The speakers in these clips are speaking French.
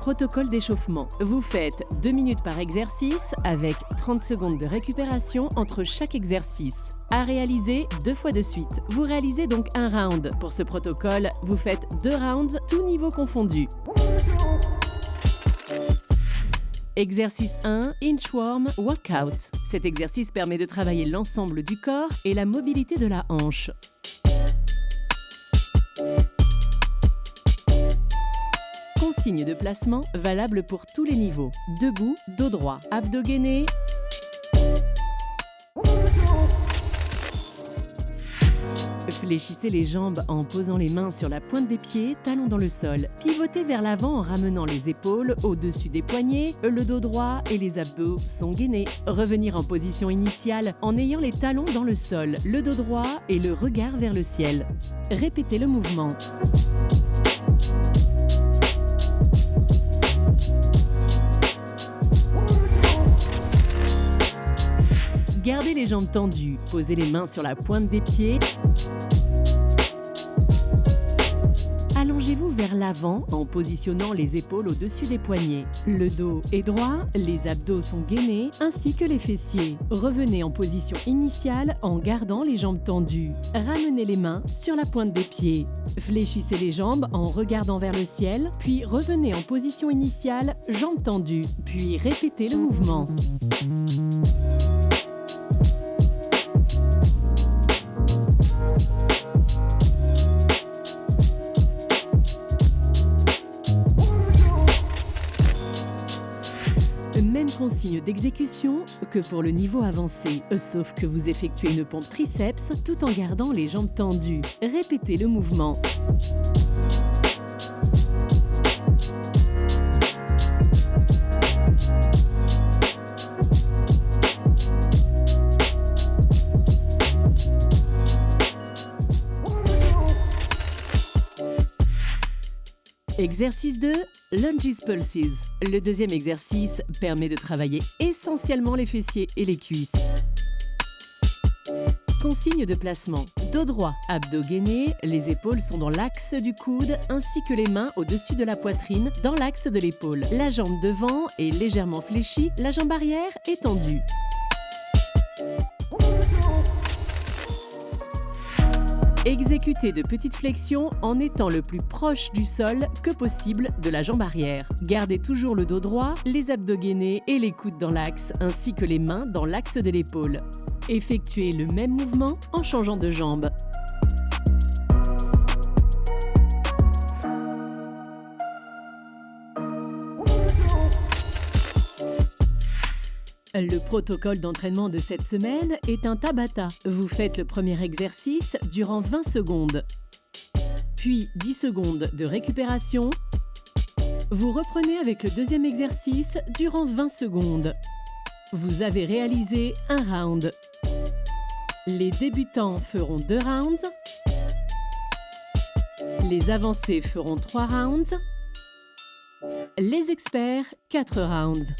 protocole d'échauffement. Vous faites 2 minutes par exercice avec 30 secondes de récupération entre chaque exercice. À réaliser 2 fois de suite. Vous réalisez donc un round. Pour ce protocole, vous faites 2 rounds, tous niveaux confondus. Exercice 1, Inchworm Workout. Cet exercice permet de travailler l'ensemble du corps et la mobilité de la hanche. Consigne de placement valable pour tous les niveaux. Debout, dos droit, abdos gainés. Fléchissez les jambes en posant les mains sur la pointe des pieds, talons dans le sol. Pivotez vers l'avant en ramenant les épaules au-dessus des poignets, le dos droit et les abdos sont gainés. Revenir en position initiale en ayant les talons dans le sol, le dos droit et le regard vers le ciel. Répétez le mouvement. Gardez les jambes tendues, posez les mains sur la pointe des pieds. Allongez-vous vers l'avant en positionnant les épaules au-dessus des poignets. Le dos est droit, les abdos sont gainés, ainsi que les fessiers. Revenez en position initiale en gardant les jambes tendues. Ramenez les mains sur la pointe des pieds. Fléchissez les jambes en regardant vers le ciel, puis revenez en position initiale, jambes tendues. Puis répétez le mouvement. Même consigne d'exécution que pour le niveau avancé, sauf que vous effectuez une pompe triceps tout en gardant les jambes tendues. Répétez le mouvement. Exercice 2, Lunges Pulses. Le deuxième exercice permet de travailler essentiellement les fessiers et les cuisses. Consigne de placement. Dos droit, abdos gainés, les épaules sont dans l'axe du coude ainsi que les mains au-dessus de la poitrine dans l'axe de l'épaule. La jambe devant est légèrement fléchie, la jambe arrière est tendue. Exécutez de petites flexions en étant le plus proche du sol que possible de la jambe arrière. Gardez toujours le dos droit, les abdos gainés et les coudes dans l'axe, ainsi que les mains dans l'axe de l'épaule. Effectuez le même mouvement en changeant de jambe. Le protocole d'entraînement de cette semaine est un Tabata. Vous faites le premier exercice durant 20 secondes, puis 10 secondes de récupération. Vous reprenez avec le deuxième exercice durant 20 secondes. Vous avez réalisé un round. Les débutants feront 2 rounds. Les avancés feront 3 rounds. Les experts, 4 rounds.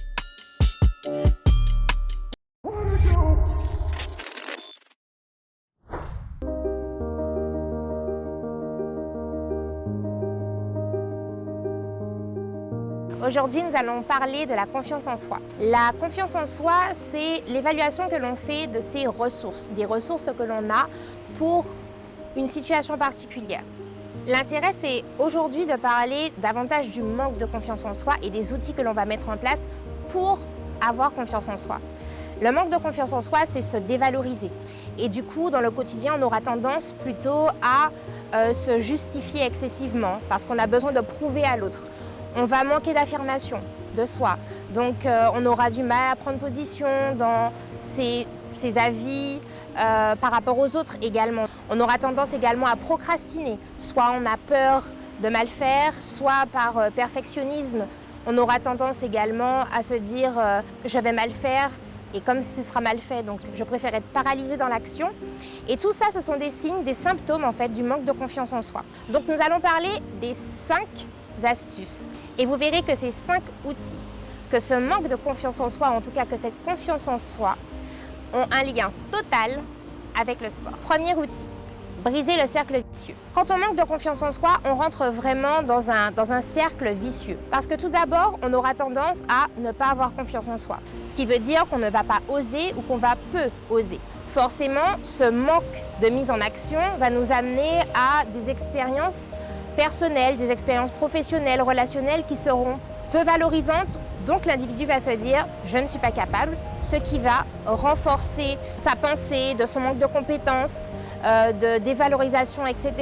Aujourd'hui, nous allons parler de la confiance en soi. La confiance en soi, c'est l'évaluation que l'on fait de ses ressources, des ressources que l'on a pour une situation particulière. L'intérêt, c'est aujourd'hui de parler davantage du manque de confiance en soi et des outils que l'on va mettre en place pour avoir confiance en soi. Le manque de confiance en soi, c'est se dévaloriser. Et du coup, dans le quotidien, on aura tendance plutôt à se justifier excessivement parce qu'on a besoin de prouver à l'autre. On va manquer d'affirmation de soi. Donc, on aura du mal à prendre position dans ses avis par rapport aux autres également. On aura tendance également à procrastiner. Soit on a peur de mal faire, soit par perfectionnisme. On aura tendance également à se dire je vais mal faire et comme ce sera mal fait, donc je préfère être paralysée dans l'action. Et tout ça, ce sont des signes, des symptômes en fait du manque de confiance en soi. Donc nous allons parler des 5 astuces. Et vous verrez que ces 5 outils, que ce manque de confiance en soi, en tout cas que cette confiance en soi, ont un lien total avec le sport. Premier outil, briser le cercle vicieux. Quand on manque de confiance en soi, on rentre vraiment dans un cercle vicieux. Parce que tout d'abord, on aura tendance à ne pas avoir confiance en soi. Ce qui veut dire qu'on ne va pas oser ou qu'on va peu oser. Forcément, ce manque de mise en action va nous amener à des expériences personnelles, des expériences professionnelles, relationnelles qui seront peu valorisantes. Donc l'individu va se dire « je ne suis pas capable », ce qui va renforcer sa pensée de son manque de compétences, de dévalorisation, etc.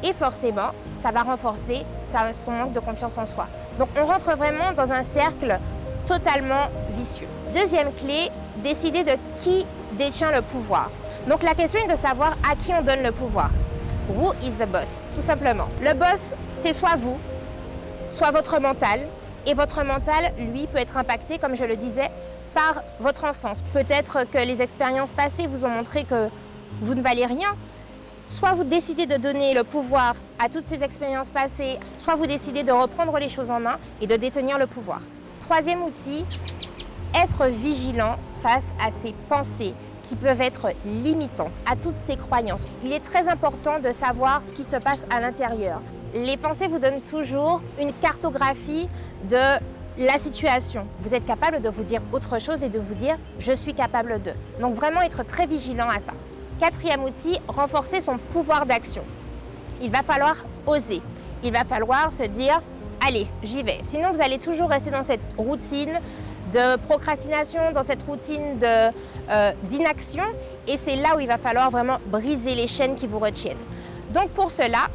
Et forcément, ça va renforcer son manque de confiance en soi. Donc on rentre vraiment dans un cercle totalement vicieux. Deuxième clé, décider de qui détient le pouvoir. Donc la question est de savoir à qui on donne le pouvoir. Who is the boss? Tout simplement. Le boss, c'est soit vous, soit votre mental. Et votre mental, lui, peut être impacté, comme je le disais, par votre enfance. Peut-être que les expériences passées vous ont montré que vous ne valez rien. Soit vous décidez de donner le pouvoir à toutes ces expériences passées, soit vous décidez de reprendre les choses en main et de détenir le pouvoir. Troisième outil, être vigilant face à ces pensées qui peuvent être limitantes, à toutes ces croyances. Il est très important de savoir ce qui se passe à l'intérieur. Les pensées vous donnent toujours une cartographie de la situation. Vous êtes capable de vous dire autre chose et de vous dire « je suis capable de ». Donc vraiment être très vigilant à ça. Quatrième outil, renforcer son pouvoir d'action. Il va falloir oser. Il va falloir se dire « allez, j'y vais ». Sinon, vous allez toujours rester dans cette routine de procrastination, dans cette routine d'inaction. Et c'est là où il va falloir vraiment briser les chaînes qui vous retiennent. Donc pour cela,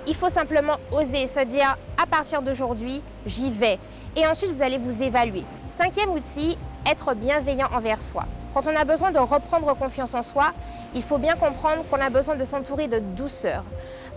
il faut simplement oser se dire à partir d'aujourd'hui, j'y vais. Et ensuite, vous allez vous évaluer. Cinquième outil, être bienveillant envers soi. Quand on a besoin de reprendre confiance en soi, il faut bien comprendre qu'on a besoin de s'entourer de douceur.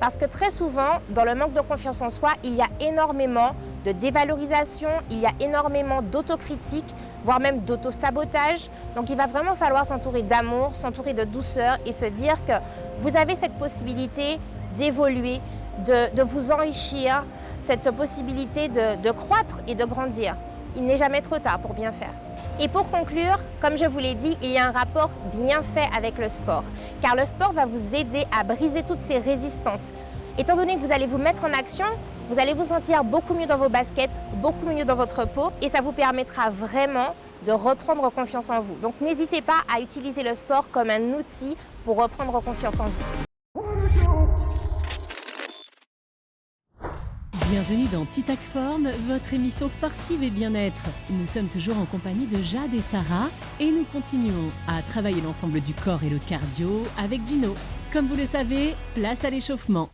Parce que très souvent, dans le manque de confiance en soi, il y a énormément de dévalorisation, il y a énormément d'autocritique, voire même d'auto-sabotage. Donc il va vraiment falloir s'entourer d'amour, s'entourer de douceur et se dire que vous avez cette possibilité d'évoluer, de vous enrichir, cette possibilité de croître et de grandir. Il n'est jamais trop tard pour bien faire. Et pour conclure, comme je vous l'ai dit, il y a un rapport bien fait avec le sport. Car le sport va vous aider à briser toutes ces résistances. Étant donné que vous allez vous mettre en action, vous allez vous sentir beaucoup mieux dans vos baskets, beaucoup mieux dans votre peau et ça vous permettra vraiment de reprendre confiance en vous. Donc n'hésitez pas à utiliser le sport comme un outil pour reprendre confiance en vous. Bienvenue dans Titac Forme, votre émission sportive et bien-être. Nous sommes toujours en compagnie de Jade et Sarah et nous continuons à travailler l'ensemble du corps et le cardio avec Gino. Comme vous le savez, place à l'échauffement.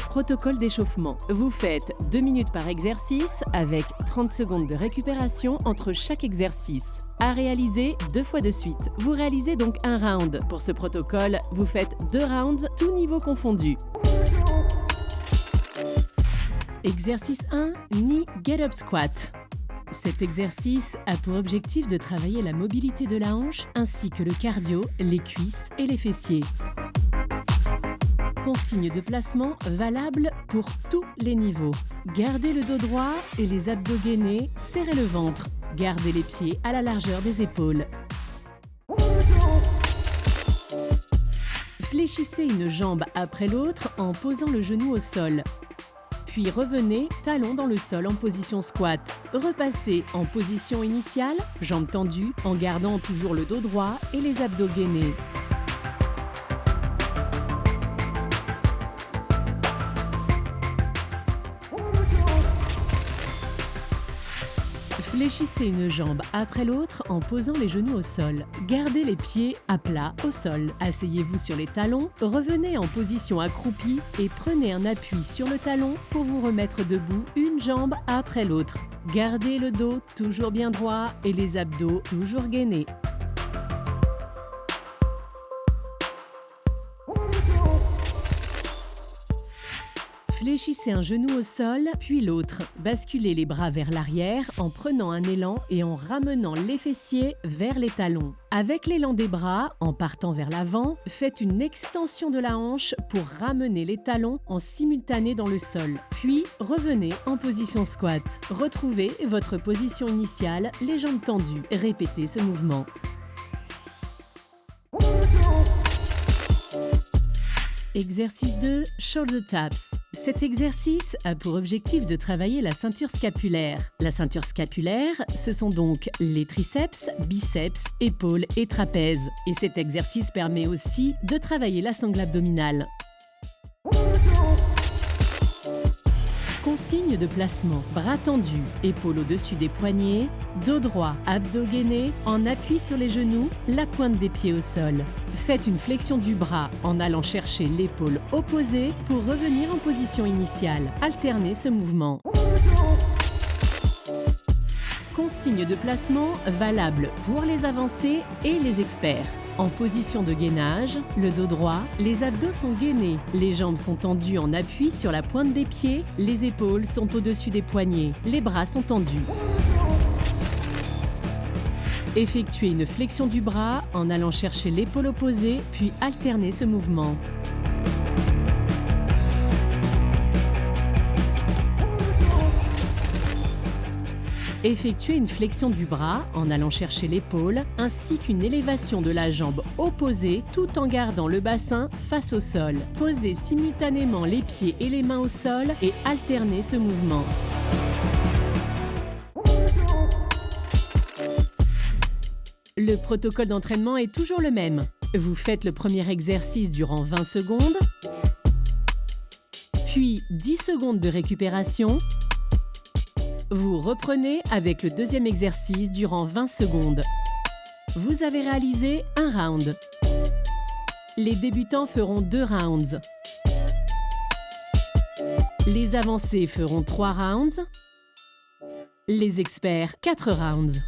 Protocole d'échauffement. Vous faites 2 minutes par exercice avec 30 secondes de récupération entre chaque exercice. À réaliser 2 fois de suite. Vous réalisez donc un round. Pour ce protocole, vous faites 2 rounds, tous niveaux confondus. Exercice 1, Knee Get Up Squat. Cet exercice a pour objectif de travailler la mobilité de la hanche ainsi que le cardio, les cuisses et les fessiers. Consigne de placement valable pour tous les niveaux. Gardez le dos droit et les abdos gainés, serrez le ventre. Gardez les pieds à la largeur des épaules. Fléchissez une jambe après l'autre en posant le genou au sol. Puis revenez, talons dans le sol en position squat. Repassez en position initiale, jambes tendues, en gardant toujours le dos droit et les abdos gainés. Fléchissez une jambe après l'autre en posant les genoux au sol. Gardez les pieds à plat au sol. Asseyez-vous sur les talons, revenez en position accroupie et prenez un appui sur le talon pour vous remettre debout une jambe après l'autre. Gardez le dos toujours bien droit et les abdos toujours gainés. Fléchissez un genou au sol, puis l'autre. Basculez les bras vers l'arrière en prenant un élan et en ramenant les fessiers vers les talons. Avec l'élan des bras, en partant vers l'avant, faites une extension de la hanche pour ramener les talons en simultané dans le sol. Puis, revenez en position squat. Retrouvez votre position initiale, les jambes tendues. Répétez ce mouvement. Exercice 2, Shoulder Taps. Cet exercice a pour objectif de travailler la ceinture scapulaire. La ceinture scapulaire, ce sont donc les triceps, biceps, épaules et trapèzes. Et cet exercice permet aussi de travailler la sangle abdominale. Consigne de placement, bras tendus, épaules au-dessus des poignets, dos droit, abdos gainés, en appui sur les genoux, la pointe des pieds au sol. Faites une flexion du bras en allant chercher l'épaule opposée pour revenir en position initiale. Alternez ce mouvement. Consigne de placement valable pour les avancés et les experts. En position de gainage, le dos droit, les abdos sont gainés, les jambes sont tendues en appui sur la pointe des pieds, les épaules sont au-dessus des poignets, les bras sont tendus. Effectuez une flexion du bras en allant chercher l'épaule opposée, puis alternez ce mouvement. Effectuez une flexion du bras en allant chercher l'épaule ainsi qu'une élévation de la jambe opposée tout en gardant le bassin face au sol. Posez simultanément les pieds et les mains au sol et alternez ce mouvement. Le protocole d'entraînement est toujours le même. Vous faites le premier exercice durant 20 secondes, puis 10 secondes de récupération. Vous reprenez avec le deuxième exercice durant 20 secondes. Vous avez réalisé un round. Les débutants feront 2 rounds. Les avancés feront 3 rounds. Les experts, 4 rounds.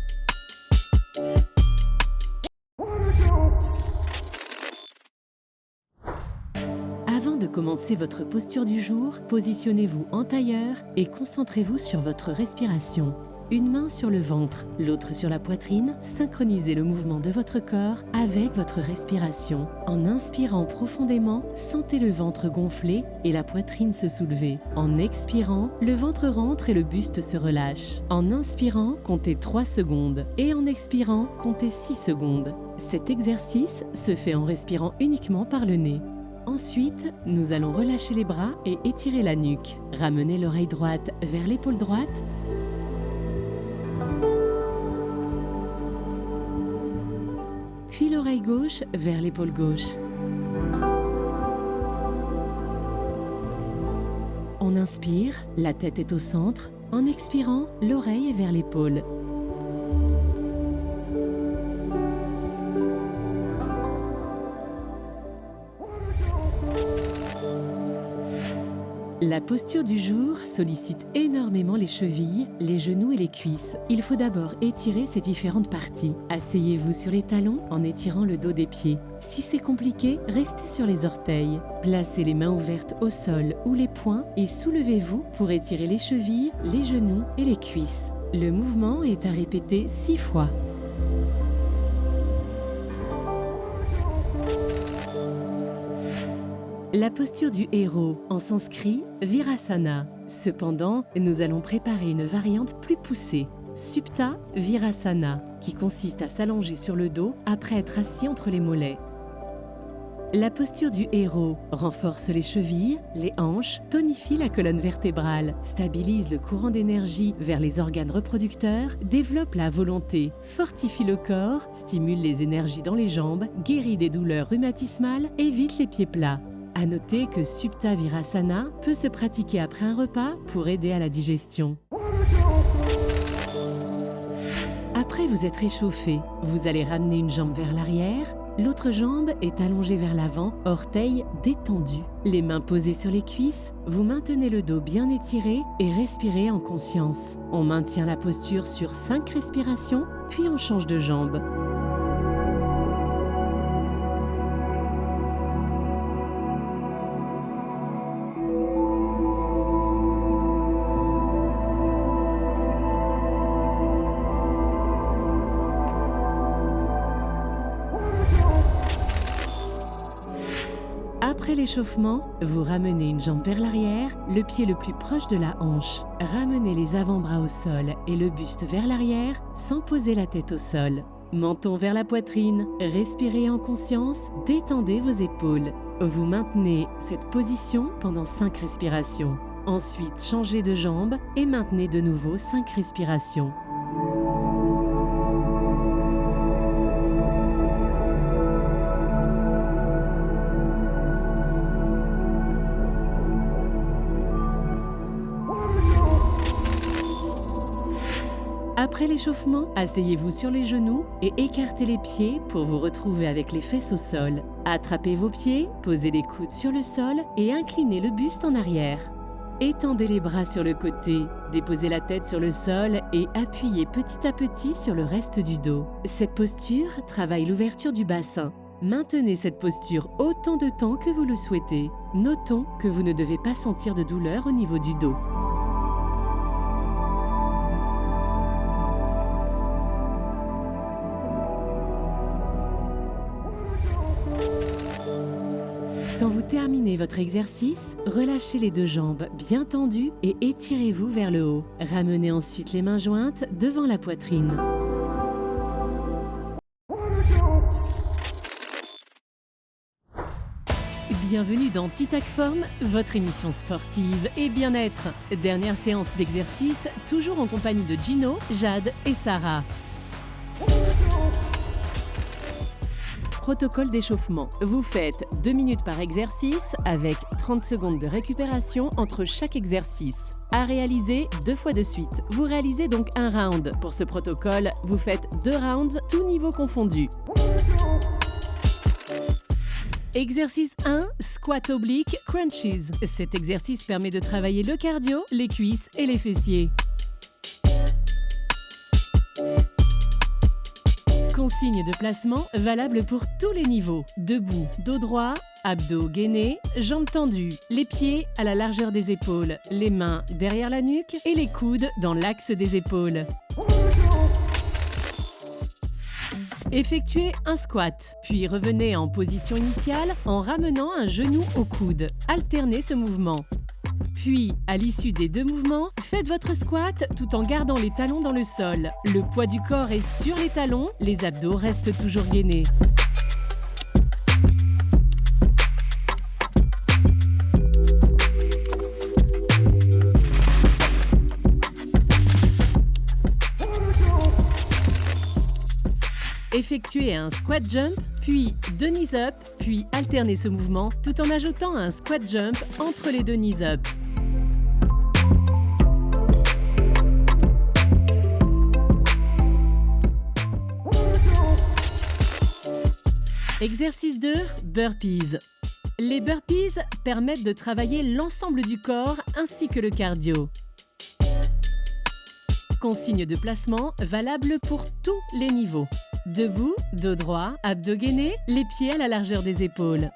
Avant de commencer votre posture du jour, positionnez-vous en tailleur et concentrez-vous sur votre respiration. Une main sur le ventre, l'autre sur la poitrine, synchronisez le mouvement de votre corps avec votre respiration. En inspirant profondément, sentez le ventre gonfler et la poitrine se soulever. En expirant, le ventre rentre et le buste se relâche. En inspirant, comptez 3 secondes et en expirant, comptez 6 secondes. Cet exercice se fait en respirant uniquement par le nez. Ensuite, nous allons relâcher les bras et étirer la nuque. Ramenez l'oreille droite vers l'épaule droite. Puis l'oreille gauche vers l'épaule gauche. On inspire, la tête est au centre. En expirant, l'oreille est vers l'épaule. La posture du jour sollicite énormément les chevilles, les genoux et les cuisses. Il faut d'abord étirer ces différentes parties. Asseyez-vous sur les talons en étirant le dos des pieds. Si c'est compliqué, restez sur les orteils. Placez les mains ouvertes au sol ou les poings et soulevez-vous pour étirer les chevilles, les genoux et les cuisses. Le mouvement est à répéter 6 fois. La posture du héros, en sanskrit, Virasana. Cependant, nous allons préparer une variante plus poussée, Supta Virasana, qui consiste à s'allonger sur le dos après être assis entre les mollets. La posture du héros renforce les chevilles, les hanches, tonifie la colonne vertébrale, stabilise le courant d'énergie vers les organes reproducteurs, développe la volonté, fortifie le corps, stimule les énergies dans les jambes, guérit des douleurs rhumatismales, évite les pieds plats. À noter que Supta Virasana peut se pratiquer après un repas pour aider à la digestion. Après vous être échauffé, vous allez ramener une jambe vers l'arrière, l'autre jambe est allongée vers l'avant, orteils détendus. Les mains posées sur les cuisses, vous maintenez le dos bien étiré et respirez en conscience. On maintient la posture sur 5 respirations, puis on change de jambe. Après l'échauffement, vous ramenez une jambe vers l'arrière, le pied le plus proche de la hanche. Ramenez les avant-bras au sol et le buste vers l'arrière sans poser la tête au sol. Menton vers la poitrine, respirez en conscience, détendez vos épaules. Vous maintenez cette position pendant 5 respirations. Ensuite, changez de jambe et maintenez de nouveau 5 respirations. Après l'échauffement, asseyez-vous sur les genoux et écartez les pieds pour vous retrouver avec les fesses au sol. Attrapez vos pieds, posez les coudes sur le sol et inclinez le buste en arrière. Étendez les bras sur le côté, déposez la tête sur le sol et appuyez petit à petit sur le reste du dos. Cette posture travaille l'ouverture du bassin. Maintenez cette posture autant de temps que vous le souhaitez. Notons que vous ne devez pas sentir de douleur au niveau du dos. Quand vous terminez votre exercice, relâchez les 2 jambes bien tendues et étirez-vous vers le haut. Ramenez ensuite les mains jointes devant la poitrine. Bienvenue dans Tic Tac Form, votre émission sportive et bien-être. Dernière séance d'exercice, toujours en compagnie de Gino, Jade et Sarah. Protocole d'échauffement. Vous faites 2 minutes par exercice avec 30 secondes de récupération entre chaque exercice. À réaliser 2 fois de suite. Vous réalisez donc un round. Pour ce protocole, vous faites 2 rounds, tous niveaux confondus. Exercice 1, squat oblique crunches. Cet exercice permet de travailler le cardio, les cuisses et les fessiers. Consigne de placement valable pour tous les niveaux. Debout, dos droit, abdos gainés, jambes tendues, les pieds à la largeur des épaules, les mains derrière la nuque et les coudes dans l'axe des épaules. Effectuez un squat, puis revenez en position initiale en ramenant un genou au coude. Alternez ce mouvement. Puis, à l'issue des 2 mouvements, faites votre squat tout en gardant les talons dans le sol. Le poids du corps est sur les talons, les abdos restent toujours gainés. Effectuez un squat jump, puis 2 knees up, puis alternez ce mouvement tout en ajoutant un squat jump entre les 2 knees up. Exercice 2, burpees. Les burpees permettent de travailler l'ensemble du corps ainsi que le cardio. Consigne de placement valable pour tous les niveaux. Debout, dos droit, abdos gainés, les pieds à la largeur des épaules.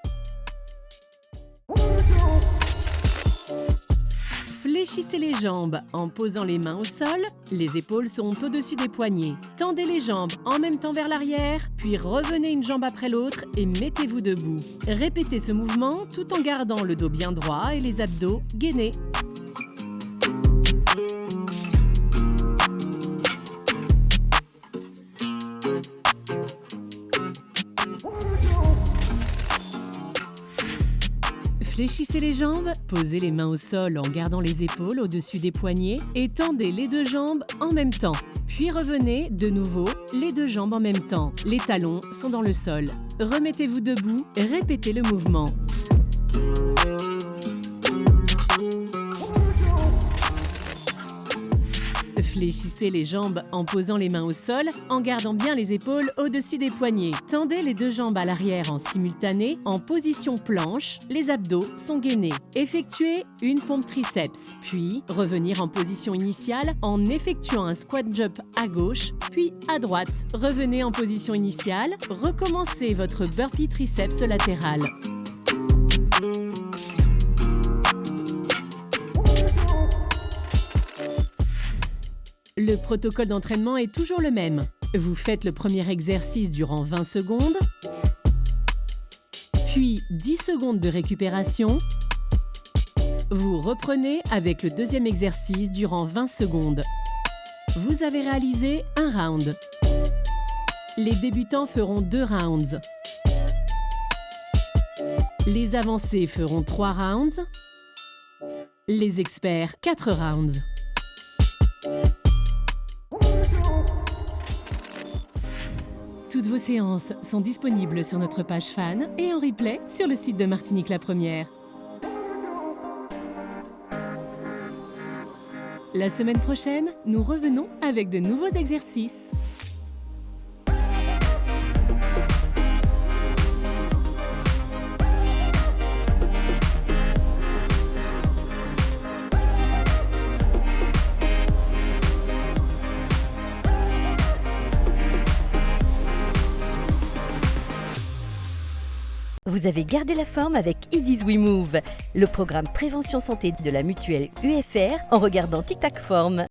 Fléchissez les jambes en posant les mains au sol, les épaules sont au-dessus des poignets. Tendez les jambes en même temps vers l'arrière, puis revenez une jambe après l'autre et mettez-vous debout. Répétez ce mouvement tout en gardant le dos bien droit et les abdos gainés. Fléchissez les jambes, posez les mains au sol en gardant les épaules au-dessus des poignets et tendez les 2 jambes en même temps. Puis revenez de nouveau les 2 jambes en même temps. Les talons sont dans le sol. Remettez-vous debout, répétez le mouvement. Fléchissez les jambes en posant les mains au sol, en gardant bien les épaules au-dessus des poignets. Tendez les 2 jambes à l'arrière en simultané, en position planche, les abdos sont gainés. Effectuez une pompe triceps, puis revenir en position initiale en effectuant un squat jump à gauche, puis à droite. Revenez en position initiale, recommencez votre burpee triceps latéral. Le protocole d'entraînement est toujours le même. Vous faites le premier exercice durant 20 secondes, puis 10 secondes de récupération. Vous reprenez avec le deuxième exercice durant 20 secondes. Vous avez réalisé un round. Les débutants feront 2 rounds. Les avancés feront 3 rounds. Les experts, 4 rounds. Toutes vos séances sont disponibles sur notre page fan et en replay sur le site de Martinique la Première. La semaine prochaine, nous revenons avec de nouveaux exercices. Vous avez gardé la forme avec It Is We Move, le programme prévention santé de la mutuelle UFR en regardant Tic Tac Form.